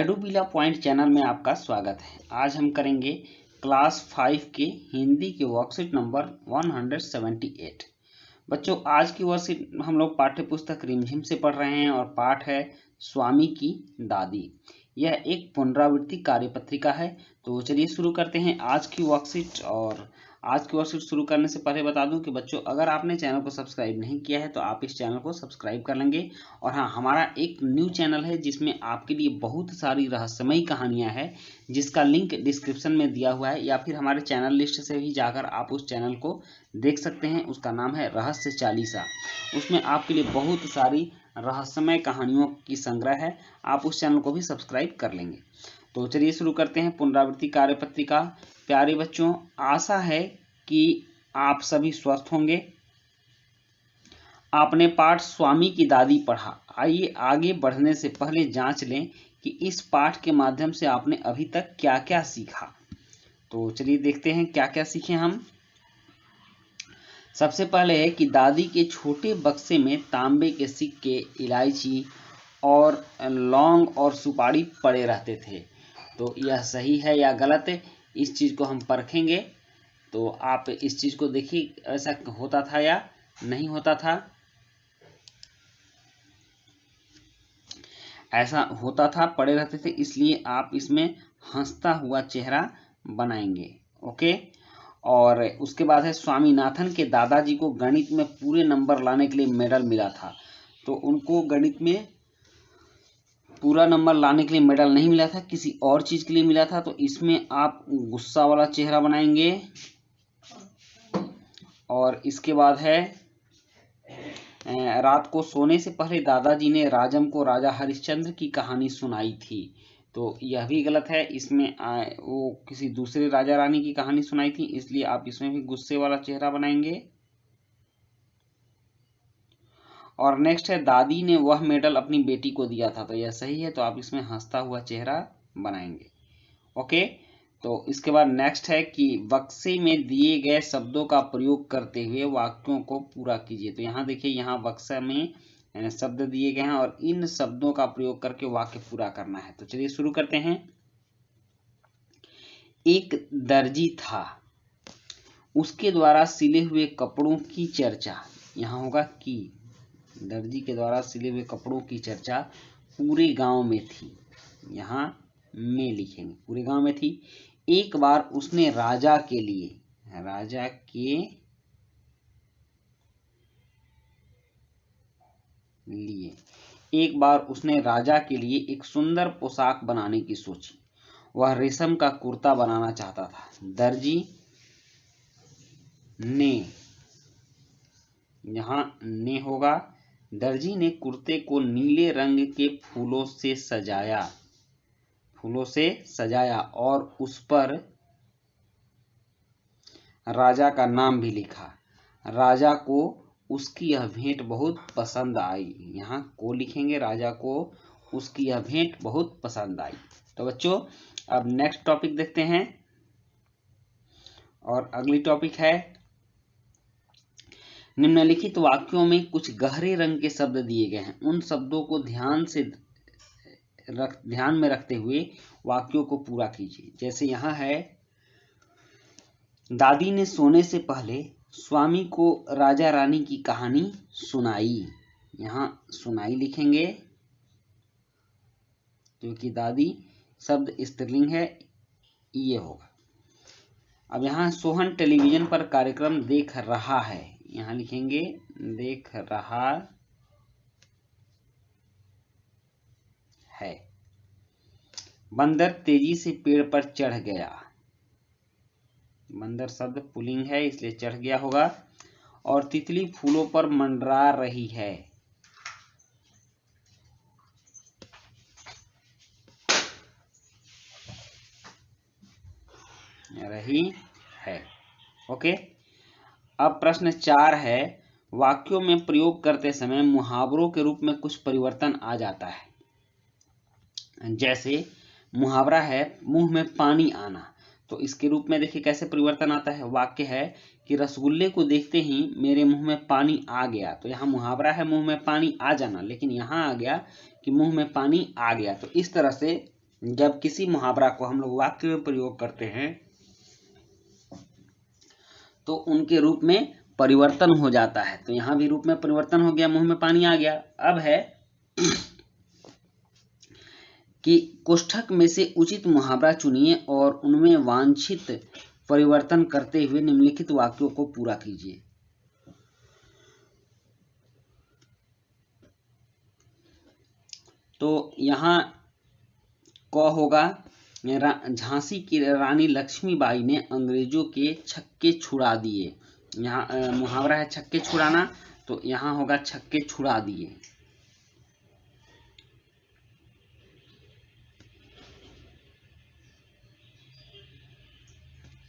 लड्डूबीला point channel में आपका स्वागत है। आज हम करेंगे क्लास 5 के हिंदी के वर्कशीट नंबर 178। बच्चों, आज की वर्कशीट हम लोग पाठ्य पुस्तक रिमझिम से पढ़ रहे हैं और पाठ है स्वामी की दादी। यह एक पुनरावृत्ति कार्यपत्रिका है। तो चलिए शुरू करते हैं आज की वर्कशीट। और आज की वर्कशीट शुरू करने से पहले बता दूं कि बच्चों, अगर आपने चैनल को सब्सक्राइब नहीं किया है तो आप इस चैनल को सब्सक्राइब कर लेंगे। और हाँ, हमारा एक न्यू चैनल है जिसमें आपके लिए बहुत सारी रहस्यमयी कहानियां हैं, जिसका लिंक डिस्क्रिप्शन में दिया हुआ है, या फिर हमारे चैनल लिस्ट से भी जाकर आप उस चैनल को देख सकते हैं। उसका नाम है रहस्य चालीसा। उसमें आपके लिए बहुत सारी रहस्यमय कहानियों की संग्रह है। आप उस चैनल को भी सब्सक्राइब कर लेंगे। तो चलिए शुरू करते हैं पुनरावृत्ति कार्यपत्रिका। प्यारे बच्चों, आशा है कि आप सभी स्वस्थ होंगे। आपने पाठ स्वामी की दादी पढ़ा। आइए आगे बढ़ने से पहले जांच लें कि इस पाठ के माध्यम से आपने अभी तक क्या क्या सीखा। तो चलिए देखते हैं क्या क्या सीखे हम। सबसे पहले है कि दादी के छोटे बक्से में तांबे के सिक्के, इलायची और लौंग और सुपारी पड़े रहते थे। तो यह सही है या गलत है, इस चीज को हम परखेंगे। तो आप इस चीज को देखिए, ऐसा होता था या नहीं होता था। ऐसा होता था, पड़े रहते थे, इसलिए आप इसमें हंसता हुआ चेहरा बनाएंगे। ओके। और उसके बाद है स्वामीनाथन के दादाजी को गणित में पूरे नंबर लाने के लिए मेडल मिला था। तो उनको गणित में पूरा नंबर लाने के लिए मेडल नहीं मिला था, किसी और चीज के लिए मिला था। तो इसमें आप गुस्सा वाला चेहरा बनाएंगे। और इसके बाद है रात को सोने से पहले दादाजी ने राजम को राजा हरिश्चंद्र की कहानी सुनाई थी। तो यह भी गलत है। इसमें वो किसी दूसरे राजा रानी की कहानी सुनाई थी, इसलिए आप इसमें भी गुस्से वाला चेहरा बनाएंगे। और नेक्स्ट है दादी ने वह मेडल अपनी बेटी को दिया था। तो यह सही है, तो आप इसमें हंसता हुआ चेहरा बनाएंगे। ओके। तो इसके बाद नेक्स्ट है कि बक्से में दिए गए शब्दों का प्रयोग करते हुए वाक्यों को पूरा कीजिए। तो यहाँ देखिए, यहाँ बक्सा में शब्द दिए गए हैं और इन शब्दों का प्रयोग करके वाक्य पूरा करना है। तो चलिए शुरू करते हैं। एक दर्जी था, उसके द्वारा सिले हुए कपड़ों की चर्चा। यहाँ होगा कि दर्जी के द्वारा सिले हुए कपड़ों की चर्चा पूरे गांव में थी। यहाँ में लिखेंगे, पूरे गांव में थी। एक बार उसने राजा के लिए एक बार उसने राजा के लिए एक सुंदर पोशाक बनाने की सोची। वह रेशम का कुर्ता बनाना चाहता था। दर्जी ने, यहाँ ने होगा, दर्जी ने कुर्ते को नीले रंग के फूलों से सजाया और उस पर राजा का नाम भी लिखा। राजा को उसकी यह भेंट बहुत पसंद आई। यहाँ को लिखेंगे, राजा को उसकी यह भेंट बहुत पसंद आई। तो बच्चों, अब नेक्स्ट टॉपिक देखते हैं। और अगली टॉपिक है, निम्नलिखित वाक्यों में कुछ गहरे रंग के शब्द दिए गए हैं। उन शब्दों को ध्यान में रखते हुए वाक्यों को पूरा कीजिए। जैसे यहाँ है, दादी ने सोने से पहले स्वामी को राजा रानी की कहानी सुनाई। यहाँ सुनाई लिखेंगे, क्योंकि दादी शब्द स्त्रीलिंग है, ये होगा। अब यहाँ सोहन टेलीविजन पर कार्यक्रम देख रहा है। यहाँ लिखेंगे देख रहा है। बंदर तेजी से पेड़ पर चढ़ गया। बंदर शब्द पुल्लिंग है, इसलिए चढ़ गया होगा। और तितली फूलों पर मंडरा रही है। ओके। अब प्रश्न 4 है, वाक्यों में प्रयोग करते समय मुहावरों के रूप में कुछ परिवर्तन आ जाता है। जैसे मुहावरा है मुंह में पानी आना। तो इसके रूप में देखिए कैसे परिवर्तन आता है। वाक्य है कि रसगुल्ले को देखते ही मेरे मुंह में पानी आ गया। तो यहाँ मुहावरा है मुंह में पानी आ जाना, लेकिन यहाँ आ गया कि मुंह में पानी आ गया। तो इस तरह से जब किसी मुहावरा को हम लोग वाक्य में प्रयोग करते हैं तो उनके रूप में परिवर्तन हो जाता है। तो यहाँ भी रूप में परिवर्तन हो गया, मुंह में पानी आ गया। अब है कि कोष्ठक में से उचित मुहावरा चुनिए और उनमें वांछित परिवर्तन करते हुए निम्नलिखित वाक्यों को पूरा कीजिए। तो यहाँ क होगा, झांसी की रानी लक्ष्मीबाई ने अंग्रेजों के छक्के छुड़ा दिए। यहाँ मुहावरा है छक्के छुड़ाना, तो यहाँ होगा छक्के छुड़ा दिए।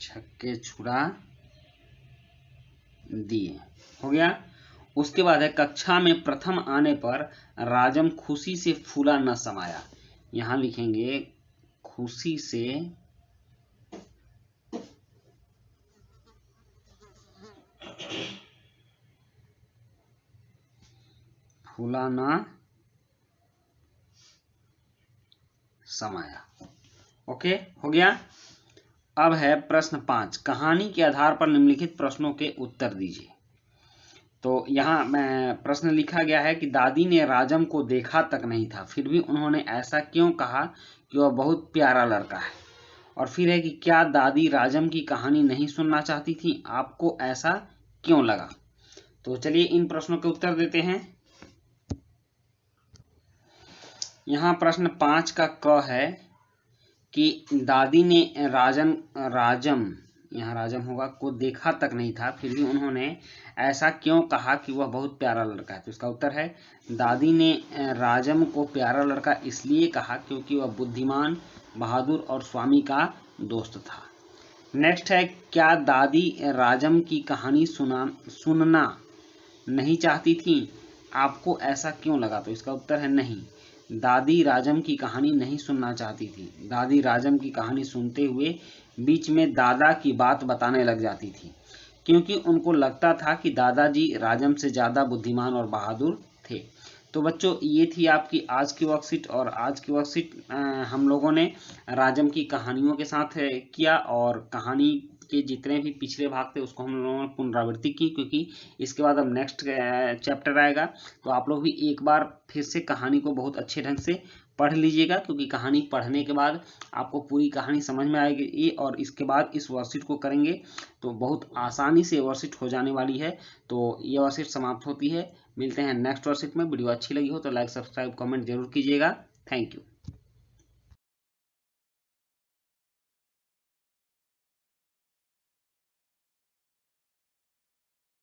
छक्के छुड़ा दिए हो गया। उसके बाद है कक्षा में प्रथम आने पर राजम खुशी से फूला न समाया। यहां लिखेंगे खुशी से फूला न समाया। ओके, हो गया। अब है प्रश्न 5, कहानी के आधार पर निम्नलिखित प्रश्नों के उत्तर दीजिए। तो यहाँ मैं प्रश्न लिखा गया है कि दादी ने राजम को देखा तक नहीं था, फिर भी उन्होंने ऐसा क्यों कहा कि वह बहुत प्यारा लड़का है। और फिर है कि क्या दादी राजम की कहानी नहीं सुनना चाहती थी, आपको ऐसा क्यों लगा। तो चलिए इन प्रश्नों के उत्तर देते हैं। यहाँ प्रश्न 5 का क है कि दादी ने राजम यहाँ राजम होगा को देखा तक नहीं था, फिर भी उन्होंने ऐसा क्यों कहा कि वह बहुत प्यारा लड़का है। तो इसका उत्तर है दादी ने राजम को प्यारा लड़का इसलिए कहा क्योंकि वह बुद्धिमान, बहादुर और स्वामी का दोस्त था। नेक्स्ट है, क्या दादी राजम की कहानी सुनना नहीं चाहती थी, आपको ऐसा क्यों लगा। तो इसका उत्तर है नहीं, दादी राजम की कहानी नहीं सुनना चाहती थी। दादी राजम की कहानी सुनते हुए बीच में दादा की बात बताने लग जाती थी, क्योंकि उनको लगता था कि दादाजी राजम से ज़्यादा बुद्धिमान और बहादुर थे। तो बच्चों ये थी आपकी आज की वर्कशीट, और आज की वर्कशीट हम लोगों ने राजम की कहानियों के साथ किया, और कहानी के जितने भी पिछले भाग थे उसको हम लोगों ने पुनरावृत्ति की, क्योंकि इसके बाद अब नेक्स्ट चैप्टर आएगा। तो आप लोग भी एक बार फिर से कहानी को बहुत अच्छे ढंग से पढ़ लीजिएगा, क्योंकि कहानी पढ़ने के बाद आपको पूरी कहानी समझ में आएगी, और इसके बाद इस वर्कशीट को करेंगे तो बहुत आसानी से वर्कशीट हो जाने वाली है। तो ये वर्कशीट समाप्त होती है, मिलते हैं नेक्स्ट वर्कशीट में। वीडियो अच्छी लगी हो तो लाइक, सब्सक्राइब, कमेंट जरूर कीजिएगा। Thank you.